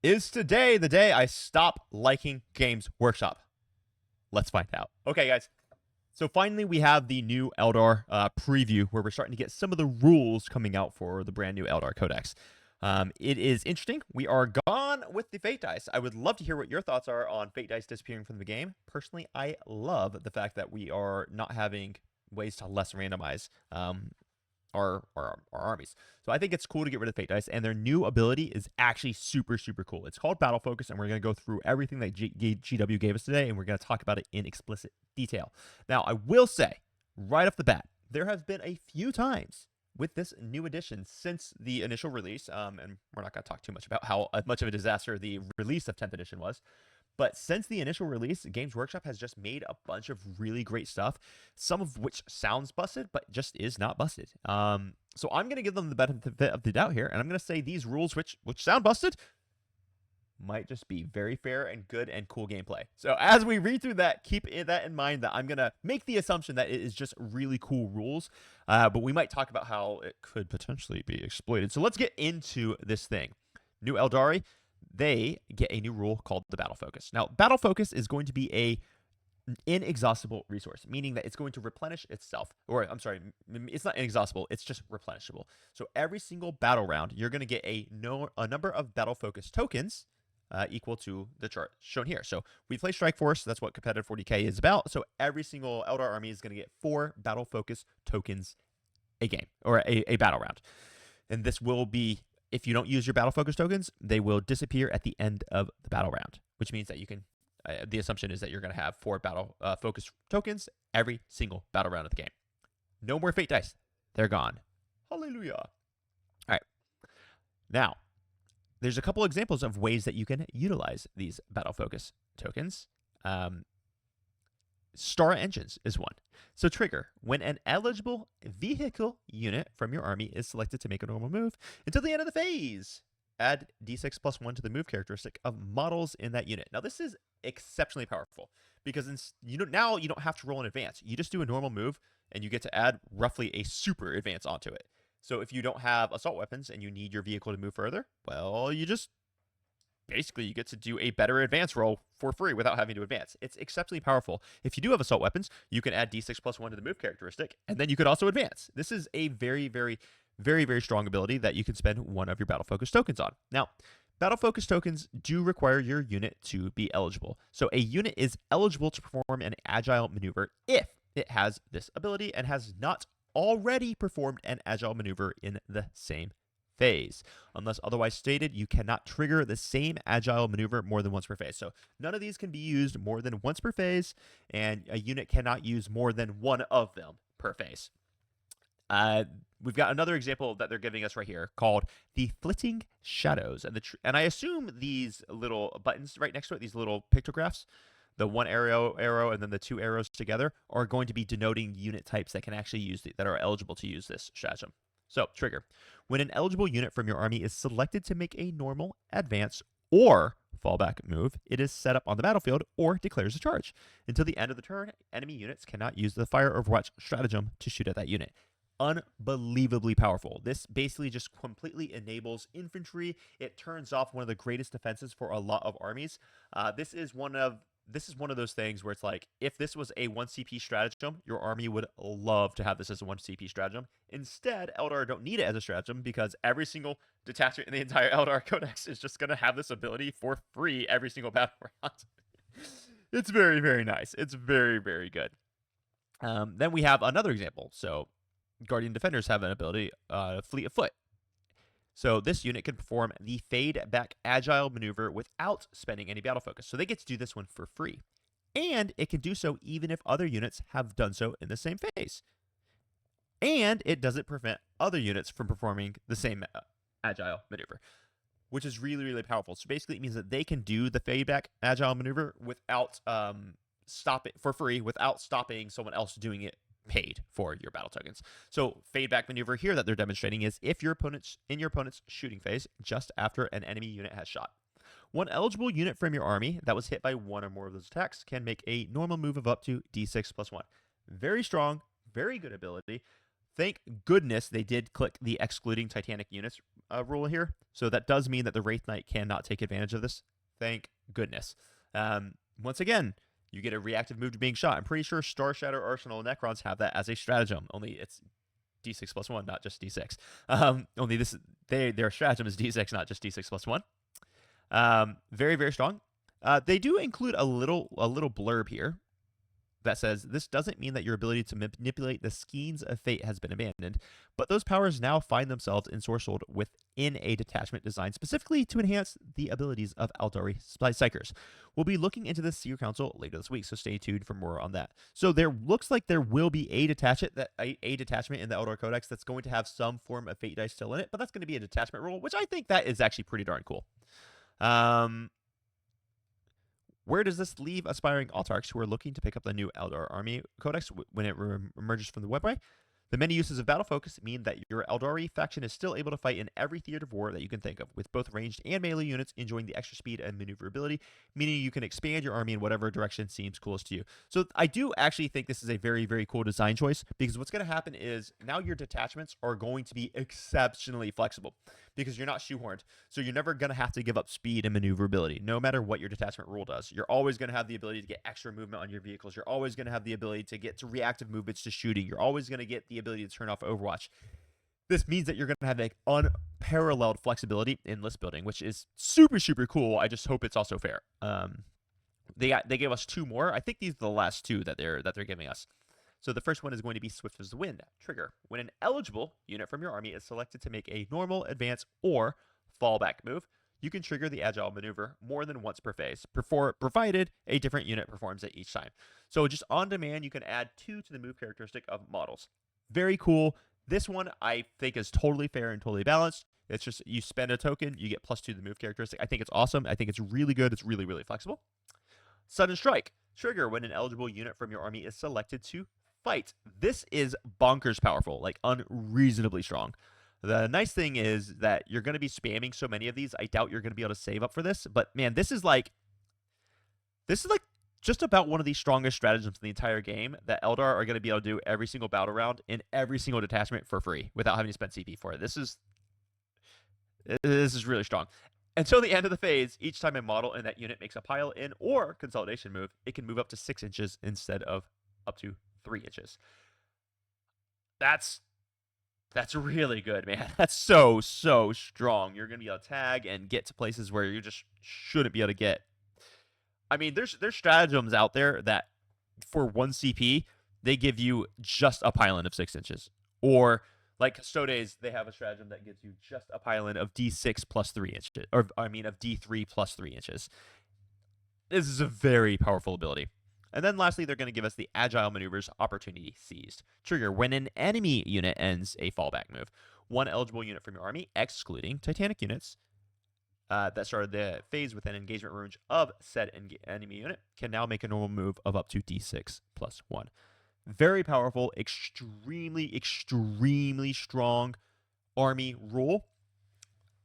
Is today the day I stop liking Games Workshop? Let's find out. Okay, guys. So finally, we have the new Eldar preview where we're starting to get some of the rules coming out for the brand new Eldar Codex. It is interesting. We are gone with the Fate Dice. I would love to hear what your thoughts are on Fate Dice disappearing from the game. Personally, I love the fact that we are not having ways to less randomize our armies. So I think it's cool to get rid of Fate Dice, and their new ability is actually super, super cool. It's called Battle Focus, and we're going to go through everything that GW gave us today, and we're going to talk about it in explicit detail. Now, I will say, right off the bat, there have been a few times with this new edition since the initial release, and we're not going to talk too much about how much of a disaster the release of 10th edition was, but since the initial release, Games Workshop has just made a bunch of really great stuff, some of which sounds busted, but just is not busted. So I'm going to give them the benefit of the doubt here, and I'm going to say these rules, which sound busted, might just be very fair and good and cool gameplay. So as we read through that, keep that in mind that I'm going to make the assumption that it is just really cool rules, but we might talk about how it could potentially be exploited. So let's get into this thing. New Eldari, they get a new rule called the Battle Focus. Now, Battle Focus is going to be a inexhaustible resource, meaning that it's going to replenish itself. Or, I'm sorry, it's not inexhaustible, it's just replenishable. So every single battle round, you're going to get a number of Battle Focus tokens equal to the chart shown here. So we play Strike Force, that's what competitive 40k is about. So every single Eldar army is going to get 4 Battle Focus tokens a game, or a battle round. And this will be, if you don't use your Battle Focus tokens, they will disappear at the end of the battle round, which means that you can, the assumption is that you're going to have 4 Battle Focus tokens every single battle round of the game. No more Fate Dice. They're gone. Hallelujah. All right. Now, there's a couple examples of ways that you can utilize these Battle Focus tokens. Star Engines is one. So trigger, when an eligible vehicle unit from your army is selected to make a normal move until the end of the phase, add d6 plus 1 to the move characteristic of models in that unit. Now this is exceptionally powerful because now you don't have to roll in advance. You just do a normal move and you get to add roughly a super advance onto it. So if you don't have assault weapons and you need your vehicle to move further, well, you get to do a better advance roll for free without having to advance. It's exceptionally powerful. If you do have assault weapons, you can add d6 plus 1 to the move characteristic, and then you could also advance. This is a very, very, very, very strong ability that you can spend one of your Battle Focus tokens on. Now, Battle Focus tokens do require your unit to be eligible. So a unit is eligible to perform an agile maneuver if it has this ability and has not already performed an agile maneuver in the same phase. Unless otherwise stated, you cannot trigger the same agile maneuver more than once per phase. So none of these can be used more than once per phase, and a unit cannot use more than one of them per phase. We've got another example that they're giving us right here called the Flitting Shadows. And I assume these little buttons right next to it, these little pictographs, the one arrow, and then the 2 arrows together, are going to be denoting unit types that can actually use that are eligible to use this stratagem. So, trigger. When an eligible unit from your army is selected to make a normal, advance, or fallback move, it is set up on the battlefield or declares a charge. Until the end of the turn, enemy units cannot use the Fire Overwatch stratagem to shoot at that unit. Unbelievably powerful. This basically just completely enables infantry. It turns off one of the greatest defenses for a lot of armies. This is one of those things where it's like, if this was a 1 CP stratagem, your army would love to have this as a 1 CP stratagem. Instead, Eldar don't need it as a stratagem because every single detachment in the entire Eldar Codex is just going to have this ability for free every single battle round. It's very, very nice. It's very, very good. Then we have another example. So Guardian Defenders have an ability, Fleet of Foot. So this unit can perform the Fade Back Agile maneuver without spending any battle focus. So they get to do this one for free. And it can do so even if other units have done so in the same phase. And it doesn't prevent other units from performing the same Agile maneuver, which is really, really powerful. So basically it means that they can do the Fade Back Agile maneuver without for free, without stopping someone else doing it paid for your battle tokens. So fade back maneuver here that they're demonstrating is if your opponent's in your opponent's shooting phase just after an enemy unit has shot. One eligible unit from your army that was hit by one or more of those attacks can make a normal move of up to d6 plus 1. Very strong, very good ability. Thank goodness they did click the excluding Titanic units rule here. So that does mean that the Wraith Knight cannot take advantage of this. Thank goodness. Once again, you get a reactive move to being shot. I'm pretty sure Star Shatter Arsenal Necrons have that as a stratagem. Only it's D6 plus 1, not just D6. Only their stratagem is D6, not just D6 plus 1. Very, very strong. They do include a little blurb here that says, this doesn't mean that your ability to manipulate the skeins of fate has been abandoned, but those powers now find themselves ensorcelled within a detachment designed specifically to enhance the abilities of Eldari Psychers. We'll be looking into this Seer Council later this week, so stay tuned for more on that. So there looks like there will be a detachment in the Eldar Codex that's going to have some form of fate dice still in it, but that's going to be a detachment rule, which I think that is actually pretty darn cool. Where does this leave aspiring autarchs who are looking to pick up the new Eldar Army Codex when it emerges from the webway? The many uses of battle focus mean that your Eldari faction is still able to fight in every theater of war that you can think of, with both ranged and melee units enjoying the extra speed and maneuverability, meaning you can expand your army in whatever direction seems coolest to you. So I do actually think this is a very, very cool design choice, because what's going to happen is now your detachments are going to be exceptionally flexible, because you're not shoehorned. So you're never going to have to give up speed and maneuverability, no matter what your detachment rule does. You're always going to have the ability to get extra movement on your vehicles. You're always going to have the ability to get to reactive movements to shooting. You're always going to get the ability to turn off Overwatch. This means that you're going to have like unparalleled flexibility in list building, which is super, super cool. I just hope it's also fair. They gave us 2 more. I think these are the last 2 that they're giving us. So the first one is going to be Swift as the Wind. Trigger. When an eligible unit from your army is selected to make a normal, advance, or fallback move, you can trigger the agile maneuver more than once per phase, provided a different unit performs it each time. So just on demand, you can add 2 to the move characteristic of models. Very cool. This one I think is totally fair and totally balanced. It's just you spend a token, you get +2 to the move characteristic. I think it's awesome. I think it's really good. It's really, really flexible. Sudden Strike. Trigger when an eligible unit from your army is selected to fight. This is bonkers powerful, like unreasonably strong. The nice thing is that you're going to be spamming so many of these. I doubt you're going to be able to save up for this, but man, this is like just about one of the strongest stratagems in the entire game that Eldar are going to be able to do every single battle round in every single detachment for free without having to spend CP for it. This is really strong. Until the end of the phase, each time a model in that unit makes a pile in or consolidation move, it can move up to 6 inches instead of up to 3 inches. That's really good, man. That's so strong. You're going to be able to tag and get to places where you just shouldn't be able to get. I mean, there's stratagems out there that for 1 CP, they give you just a pile-in of 6 inches. Or like Custodes, they have a stratagem that gives you just a pile-in of D6 plus 3 inches. Or I mean of D3 plus 3 inches. This is a very powerful ability. And then lastly, they're going to give us the Agile Maneuvers Opportunity Seized. Trigger when an enemy unit ends a fallback move. 1 eligible unit from your army, excluding Titanic units, that started the phase with an engagement range of said enemy unit, can now make a normal move of up to D6 plus 1. Very powerful, extremely strong army rule.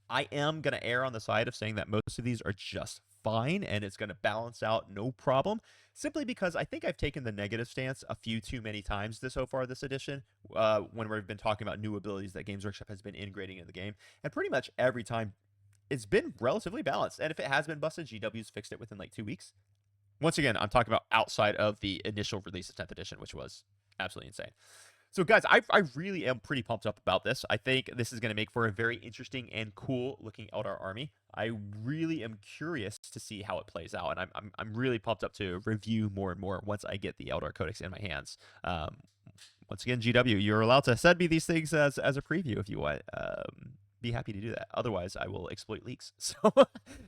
I am going to err on the side of saying that most of these are just fine and it's going to balance out no problem, simply because I think I've taken the negative stance a few too many times so far this edition, when we've been talking about new abilities that Games Workshop has been integrating in the game, and pretty much every time it's been relatively balanced. And if it has been busted, GW's fixed it within like 2 weeks. Once again, I'm talking about outside of the initial release of 10th edition, which was absolutely insane. So guys, I really am pretty pumped up about this. I think this is going to make for a very interesting and cool looking Eldar army. I really am curious to see how it plays out, and I'm really pumped up to review more and more once I get the Eldar Codex in my hands. Once again, GW, you're allowed to send me these things as a preview if you want. Be happy to do that. Otherwise, I will exploit leaks. So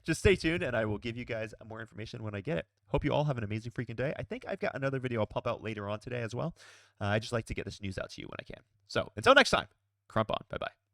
just stay tuned, and I will give you guys more information when I get it. Hope you all have an amazing freaking day. I think I've got another video I'll pop out later on today as well. I just like to get this news out to you when I can. So until next time, crump on. Bye-bye.